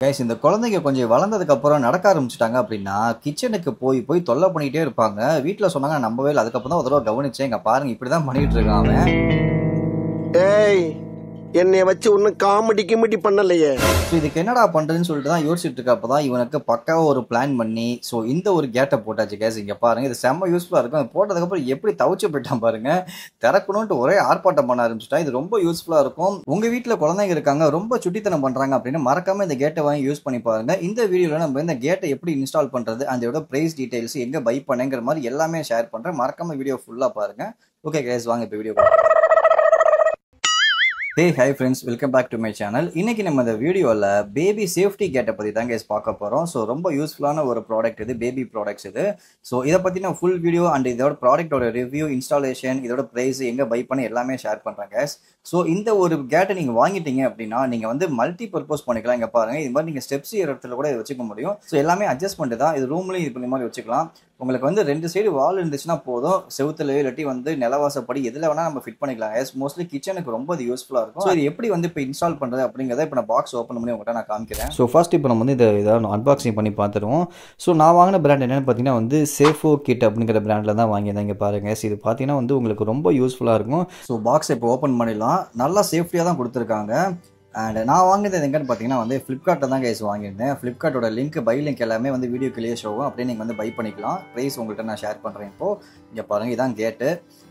Guys இந்த குழந்தைங்க கொஞ்சம் வளர்ந்ததுக்கு அப்புறம் நடக்க ஆரம்பிச்சுட்டாங்க அப்படின்னா கிச்சனுக்கு போய் போய் தொல்லை பண்ணிட்டே இருப்பாங்க. வீட்டில் சொன்னாங்க நான் நம்பவே இல்லை. அதுக்கப்புறம் தான் ஒரு தடவை கவனிச்சேன். இங்க பாருங்க இப்படிதான் பண்ணிட்டு இருக்கான் அவன். ஏய் என்னைய வச்சு ஒன்னும் காமெடி கிமெடி பண்ணலையே. ஸோ இதுக்கு என்னடா பண்றதுன்னு சொல்லிட்டு தான் யோசிச்சுட்டு இருக்கப்பதான் இவனுக்கு பக்காவா ஒரு பிளான் பண்ணி ஸோ இந்த ஒரு கேட்டை போட்டாச்சு. கேஸ் இங்க பாருங்க இது செம்ம யூஸ்ஃபுல்லா இருக்கும். அது போட்டதுக்கப்புறம் எப்படி தவிச்சு போயிட்டான் பாருங்க. திறக்கணும்ட்டு ஒரே ஆர்ப்பாட்டம் பண்ண ஆரம்பிச்சுட்டா. இது ரொம்ப யூஸ்ஃபுல்லா இருக்கும். உங்க வீட்டில் குழந்தைங்க இருக்காங்க ரொம்ப சுட்டித்தனம் பண்றாங்க அப்படின்னு மறக்காம இந்த கேட்டை வாங்கி யூஸ் பண்ணி பாருங்க. இந்த வீடியோல நம்ம இந்த கேட்டை எப்படி இன்ஸ்டால் பண்றது, அதோட பிரைஸ் டீடைல்ஸ், எங்க பை பண்ணுங்கிற மாதிரி எல்லாமே ஷேர் பண்றேன். மறக்காம வீடியோ ஃபுல்லா பாருங்க. ஓகே கேஸ் வாங்க இப்போ video. Hey hi friends, welcome back to my channel. இன்னைக்கு நம்ம இந்த வீடியோல பேபி சேஃப்டி கேட்டை பத்தி தான் கேஸ் பார்க்க போறோம். ஸோ ரொம்ப யூஸ்ஃபுல்லான ஒரு ப்ராடக்ட் இது, பேபி ப்ராடக்ட்ஸ் இது. ஸோ இதை பத்தி நான் ஃபுல் வீடியோ அண்ட் இதோட ப்ராடக்டோட ரிவ்யூ, இன்ஸ்டாலேஷன், இதோட பிரைஸ், எங்க பை பண்ணி எல்லாமே ஷேர் பண்றேன் கேஸ். ஸோ இந்த ஒரு கேட்டை நீங்க வாங்கிட்டீங்க அப்படின்னா நீங்க வந்து மல்டி பர்பஸ் பண்ணிக்கலாம். இங்க பாருங்க இது மாதிரி நீங்க ஸ்டெப்ஸ் இடத்துல கூட வச்சுக்க முடியும். ஸோ எல்லாமே அட்ஜஸ்ட்மெண்ட் தான். இது ரூம்லயும் இது மாதிரி வச்சுக்கலாம். உங்களுக்கு வந்து ரெண்டு சைடு வால் இருந்துச்சுன்னா போதும். செவுத்துல இல்லாட்டி வந்து நிலவாசப்படி எதுல வேணா நம்ம ஃபிட் பண்ணிக்கலாம். மோஸ்ட்லி கிச்சனுக்கு ரொம்ப அது யூஸ்ஃபுல்லா இருக்கும். ஸோ இது எப்படி வந்து இப்போ இன்ஸ்டால் பண்றது அப்படிங்கிறத இப்போ நான் பாக்ஸ் ஓப்பன் பண்ணி உங்கள்கிட்ட நான் காமிக்கிறேன். ஸோ ஃபர்ஸ்ட் இப்போ நம்ம வந்து இதை அன்பாக்சிங் பண்ணி பார்த்துருவோம். ஸோ நான் வாங்கின பிராண்ட் என்னன்னு பார்த்தீங்கன்னா வந்து சேஃபோ கிட் அப்படிங்கிற பிராண்டில் தான் வாங்கியிருந்தேன். இங்கே பாருங்க இது பார்த்தீங்கன்னா வந்து உங்களுக்கு ரொம்ப யூஸ்ஃபுல்லாக இருக்கும். ஸோ பாக்ஸ் இப்போ ஓப்பன் பண்ணிடலாம். நல்லா சேஃப்டியாக தான் கொடுத்துருக்காங்க. அண்ட் நான் வாங்கினது எங்கன்னு பார்த்தீங்கன்னா வந்து ஃப்ளிப்கார்ட்டில் தான் கைஸ் வாங்கியிருந்தேன். ஃப்ளிப்கார்ட்டோட லிங்க், பை லிங்க் எல்லாமே வந்து வீடியோக்குள்ளேயே ஷோவும். அப்படியே நீங்கள் வந்து பை பண்ணிக்கலாம். ப்ரைஸ் உங்கள்கிட்ட நான் ஷேர் பண்ணுறேன். இப்போது இங்கே பாருங்கள் இதான் கேட்டு.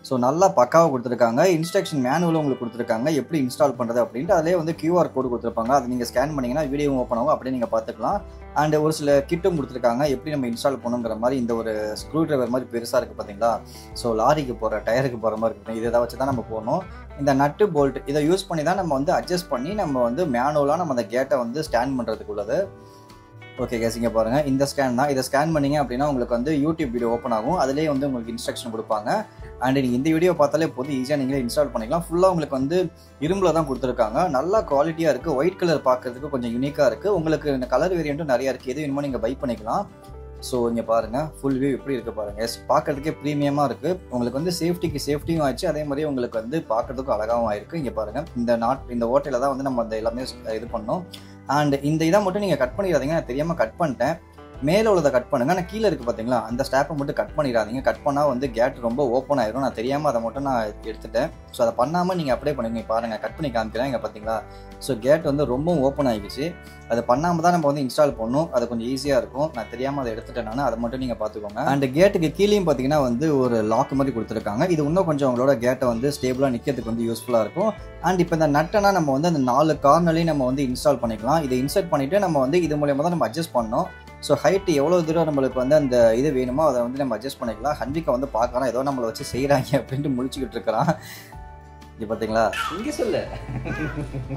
ஸோ நல்லா பக்காவாக கொடுத்துருக்காங்க. இன்ஸ்ட்ரக்ஷன் மேனுவலும் உங்களுக்கு கொடுத்துருக்காங்க எப்படி இன்ஸ்டால் பண்ணுறது அப்படின்ட்டு. அதிலே வந்து QR கோடு கொடுத்துருப்பாங்க. அதை நீங்கள் ஸ்கேன் பண்ணிங்கன்னா வீடியோ ஓப்பன் ஆகும். அப்படியே நீங்கள் பார்த்துக்கலாம். அண்ட் ஒரு சில கிட்டும் கொடுத்துருக்காங்க எப்படி நம்ம இன்ஸ்டால் பண்ணணுங்கிற மாதிரி. இந்த ஒரு ஸ்க்ரூ ட்ரைவர் மாதிரி பெருசாக இருக்குது பார்த்தீங்களா. ஸோ லாரிக்கு போகிற டயருக்கு போகிற மாதிரி இருக்குது. இதை வச்சு தான் நம்ம போகணும். இந்த நட்டு போல்ட் இதை யூஸ் பண்ணி தான் நம்ம வந்து அட்ஜஸ்ட் பண்ணி நம்ம வந்து மேனுவலாக நம்ம அந்த கேட்டை வந்து ஸ்கேன் பண்ணுறதுக்கு உள்ளது. ஓகே கேஸ் இங்கே பாருங்கள் இந்த ஸ்கேன் தான். இதை ஸ்கேன் பண்ணிங்க அப்படின்னா உங்களுக்கு வந்து யூடியூப் வீடியோ ஓப்பன் ஆகும். அதிலே வந்து உங்களுக்கு இன்ஸ்ட்ரக்ஷன் கொடுப்பாங்க. அண்ட் நீங்கள் இந்த வீடியோ பார்த்தாலே போதும், ஈஸியாக நீங்களே இன்ஸ்டால் பண்ணிக்கலாம். ஃபுல்லாக உங்களுக்கு வந்து இரும்பில் தான் கொடுத்துருக்காங்க. நல்லா குவாலிட்டியாக இருக்குது. ஒயிட் கலர் பார்க்குறதுக்கு கொஞ்சம் யூனிக்காக இருக்குது. உங்களுக்கு இந்த கலர் வேரியண்ட்டும் நிறையா இருக்குது. எது வேணுமோ நீங்கள் பை பண்ணிக்கலாம். ஸோ இங்கே பாருங்கள் ஃபுல் வியூ எப்படி இருக்குது பாருங்கள். பார்க்குறதுக்கே ப்ரீமியமாக இருக்குது. உங்களுக்கு வந்து சேஃப்டியும் ஆயிடுச்சு. அதே மாதிரி உங்களுக்கு வந்து பார்க்குறதுக்கும் அழகாகவும் ஆயிருக்கு. இங்கே பாருங்கள் இந்த ஓட்டையில் தான் வந்து நம்ம அந்த எல்லாமே இது பண்ணோம். அண்ட் இந்த இதை மட்டும் நீங்கள் கட் பண்ணிடாதீங்க. நான் தெரியாமல் கட் பண்ணிட்டேன். மேலே உள்ளதை கட் பண்ணுங்க. ஆனால் கீழே இருக்குது பார்த்தீங்களா, அந்த ஸ்டாப்பை மட்டும் கட் பண்ணிடாதீங்க. கட் பண்ணால் வந்து கேட் ரொம்ப ஓப்பன் ஆயிரும். நான் தெரியாமல் அதை மட்டும் நான் எடுத்துட்டேன். ஸோ அதை பண்ணாமல் நீங்கள் அப்படியே பண்ணுங்க. பாருங்கள் கட் பண்ணி காமிக்கிறேன். இங்கே பார்த்தீங்களா. ஸோ கேட் வந்து ரொம்ப ஓப்பன் ஆகிடுச்சு. அதை பண்ணாமல் தான் நம்ம வந்து இன்ஸ்டால் பண்ணணும். அது கொஞ்சம் ஈஸியாக இருக்கும். நான் தெரியாமல் அதை எடுத்துட்டேன். நான் அதை மட்டும் நீங்கள் பார்த்துக்கோங்க. அண்ட் கேட்டுக்கு கீழேயும் பார்த்தீங்கன்னா வந்து ஒரு லாக் மாதிரி கொடுத்துருக்காங்க. இது இன்னும் கொஞ்சம் உங்களோட கேட்டை வந்து ஸ்டேபிளாக நிற்கிறதுக்கு வந்து யூஸ்ஃபுல்லாக இருக்கும். அண்ட் இப்போ இந்த நட்டனா நம்ம வந்து அந்த 4 கார்னர்லையும் நம்ம வந்து இன்ஸ்டால் பண்ணிக்கலாம். இதை இன்சர்ட் பண்ணிவிட்டு நம்ம வந்து இது மூலியமாக தான் நம்ம அட்ஜஸ்ட் பண்ணோம். ஸோ ஹைட்டு எவ்வளோ தூரம் நம்மளுக்கு வந்து அந்த இது வேணுமோ அதை வந்து நம்ம அட்ஜஸ்ட் பண்ணிக்கலாம். ஹன்விகா வந்து பார்க்கலாம் ஏதோ நம்மளை வச்சு செய்கிறாங்க அப்படின்ட்டு முடிச்சுக்கிட்டு இருக்கிறான். இது பார்த்தீங்களா, இங்கே சொல்ல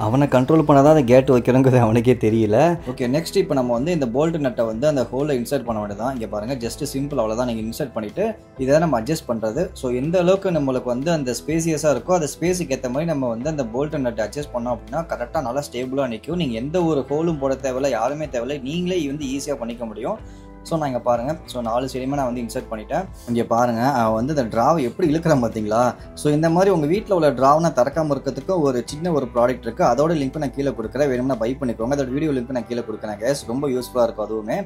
அவனை கண்ட்ரோல் பண்ணாதான் அந்த கேட் வைக்கிறோங்கிறது அவனுக்கே தெரியல. ஓகே நெக்ஸ்ட் இப்போ நம்ம வந்து இந்த போல்ட் நட்டை வந்து அந்த ஹோலில் இன்சர்ட் பண்ண வேண்டியதான். இங்கே பாருங்கள் ஜஸ்ட் சிம்பிள் அவ்வளோதான். நீங்கள் இன்சர்ட் பண்ணிவிட்டு இதை நம்ம அட்ஜஸ்ட் பண்ணுறது. ஸோ எந்த அளவுக்கு நம்மளுக்கு வந்து அந்த ஸ்பேசியஸாக இருக்கோ அந்த ஸ்பேஸுக்கு ஏற்ற மாதிரி நம்ம வந்து அந்த போல்ட் நட்டை அட்ஜஸ்ட் பண்ணோம் அப்படின்னா கரெக்டாக நல்லா ஸ்டேபிளாக நிற்கும். நீங்கள் எந்த ஒரு ஹோலும் போட தேவையில்லை, யாருமே தேவையில்லை, நீங்களே வந்து ஈஸியாக பண்ணிக்க முடியும். ஸோ நான் இங்கே பாருங்கள். ஸோ 4 சைடுமே நான் வந்து இன்சர்ட் பண்ணிட்டேன். இங்கே பாருங்கள் அவன் வந்து இந்த ட்ராவை எப்படி இழுக்கிறான் பார்த்தீங்களா. ஸோ இந்த மாதிரி உங்கள் வீட்டில் உள்ள ட்ராவை திறக்காமல் இருக்கிறதுக்கு ஒரு சின்ன ஒரு ப்ராடக்ட் இருக்குது. அதோட லிங்க் நான் கீழே கொடுக்குறேன். வேணும்னா பை பண்ணிக்கோங்க. அதோட வீடியோ லிங்க் நான் கீழே கொடுக்குறேன் கேஸ். ரொம்ப யூஸ்ஃபுல்லாக இருக்கும் அதுவுமே.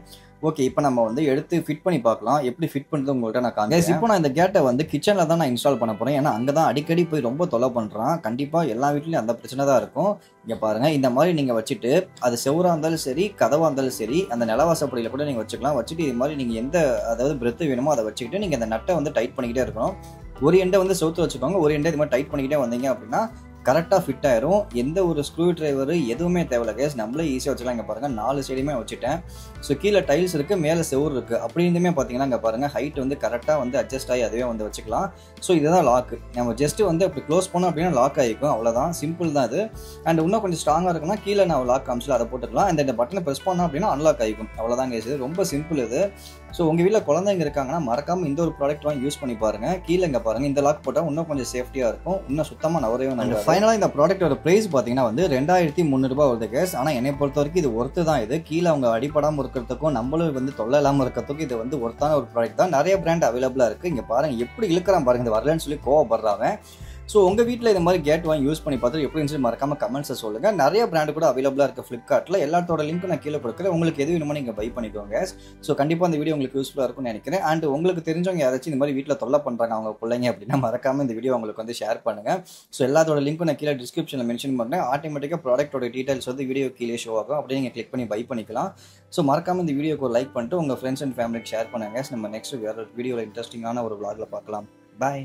ஓகே இப்போ நம்ம வந்து எடுத்து ஃபிட் பண்ணி பார்க்கலாம். எப்படி ஃபிட் பண்ணுறது உங்கள்கிட்ட நான் காமிக்கிறேன். இப்போ நான் இந்த கேட்டை வந்து கிச்சனில் தான் நான் இன்ஸ்டால் பண்ண போகிறேன். ஏன்னா அங்கே தான் அடிக்கடி போய் ரொம்ப தொலை பண்ணுறான். கண்டிப்பாக எல்லா வீட்லையும் அந்த பிரச்சனை தான் இருக்கும். இங்கே பாருங்கள் இந்த மாதிரி நீங்கள் வச்சுட்டு அது செவராக இருந்தாலும் சரி, கதவாக இருந்தாலும் சரி, அந்த நிலவாசப்படியில் கூட நீங்கள் வச்சுக்கலாம். வச்சுட்டு இது மாதிரி நீங்கள் அதாவது பிரெத்து வேணுமோ அதை வச்சுக்கிட்டு நீங்கள் அந்த நட்டை வந்து டைட் பண்ணிக்கிட்டே இருக்கணும். ஒரு எண்டை வந்து செவுத்து வச்சுக்கோங்க. ஒரு எண்டை இது மாதிரி டைட் பண்ணிக்கிட்டே வந்தீங்க அப்படின்னா கரெக்டாக ஃபிட் ஆயிரும். எந்த ஒரு ஸ்க்ரூ ட்ரைவர் எதுவுமே தேவையில்ல கேஸ். நம்மளே ஈஸியாக வச்சுக்கலாம். இங்கே பாருங்கள் 4 சைடுமே வச்சுட்டேன். ஸோ கீழே டைல்ஸ் இருக்குது, மேலே செவுர் இருக்குது. அப்படி இருந்துமே பார்த்தீங்கன்னா இங்கே பாருங்கள் ஹைட் வந்து கரெக்டாக வந்து அட்ஜஸ்ட் ஆகி அதுவே வந்து வச்சுக்கலாம். ஸோ இதுதான் லாக்கு. நம்ம ஜஸ்ட்டு வந்து அப்படி க்ளோஸ் பண்ணோம் அப்படின்னா லாக் ஆகிக்கும். அவ்வளோதான், சிம்பிள் தான் இது. அண்ட் இன்னும் கொஞ்சம் ஸ்ட்ராங்காக இருக்குன்னா கீழே நான் லாக் காமிச்சில் அதை போட்டுக்கலாம். இந்த பட்டனை ப்ரெஸ் பண்ணோம் அப்படின்னா அன்லாக் ஆகிக்கும். அவ்வளோதான் கேஸ். இது ரொம்ப சிம்பிள் இது. ஸோ உங்கள் வீட்டில் குழந்தைங்க இருக்காங்கன்னா மறக்காமல் இந்த ஒரு ப்ராடக்ட் வாங்கி யூஸ் பண்ணி பாருங்கள். கீழே இங்கே பாருங்கள் இந்த லாக் போட்டால் இன்னும் கொஞ்சம் சேஃப்டியாக இருக்கும். இன்னும் சுத்தமாக நவரையும். நம்ம ஃபைனலாக இந்த ப்ராடக்ட்டோட பிரைஸ் பார்த்தீங்கன்னா வந்து 2300 வருது கேஸ். ஆனால் என்னை பொறுத்த வரைக்கும் இது ஒர்த்து தான். இது கீழே அவங்க அடிப்படாமல் இருக்கிறதுக்கும் நம்மளும் வந்து தொல்லை இல்லாமல் இருக்கிறதுக்கும் இது வந்து ஒர்த்தான ஒரு ப்ராடக்ட் தான். நிறைய பிராண்ட் அவைலபிளாக இருக்குது. இங்கே பாருங்கள் எப்படி இழுக்கிறான் பாருங்கள். இந்த வரலன்னு சொல்லி கோவப்படுறாங்க. ஸோ உங்கள் வீட்டில் இந்த மாதிரி கேட் வாங்கி யூஸ் பண்ணி பார்த்துட்டு எப்படி இருந்துச்சு மறக்காம கமெண்ட்ஸை சொல்லுங்கள். நிறைய பிராண்டு கூட அவைலபிளாக இருக்குது ஃப்ளிப்கார்ட்டில். எல்லாத்தோட லிங்க்கும் நான் கீழே கொடுக்குறேன். உங்களுக்கு எது வேணுமோ நீங்கள் பை பண்ணிக்கோங்க. ஸோ கண்டிப்பாக இந்த வீடியோ உங்களுக்கு யூஸ்ஃபுல்லாக இருக்கும்னு நினைக்கிறேன். அண்ட் உங்களுக்கு தெரிஞ்சவங்க யாராச்சும் இந்த மாதிரி வீட்டில் தொல்லை பண்ணுறாங்க அவங்க பிள்ளைங்க அப்படின்னா மறக்காம இந்த வீடியோ உங்களுக்கு வந்து ஷேர் பண்ணுங்கள். ஸோ எல்லாத்தோட லிங்க்கும் நான் கீழே டிஸ்கிரிப்ஷனில் மென்ஷன் பண்ணுறேன். ஆட்டோமேட்டிக்காக ப்ராடக்ட்டோட டீடைல்ஸ் வந்து வீடியோ கீழே ஷோ ஆகும். அப்படியே நீங்கள் கிளிக் பண்ணி பை பண்ணிக்கலாம். ஸோ மறக்காம இந்த வீடியோக்கு ஒரு லைக் பண்ணிட்டு உங்கள் ஃப்ரெண்ட்ஸ் அண்ட் ஃபேமிலிக்கு ஷேர் பண்ணுங்க. நம்ம நெக்ஸ்ட் வேறு வீடியோவில் இன்ட்ரெஸ்டிங்கான ஒரு vlogல பார்க்கலாம். பாய்.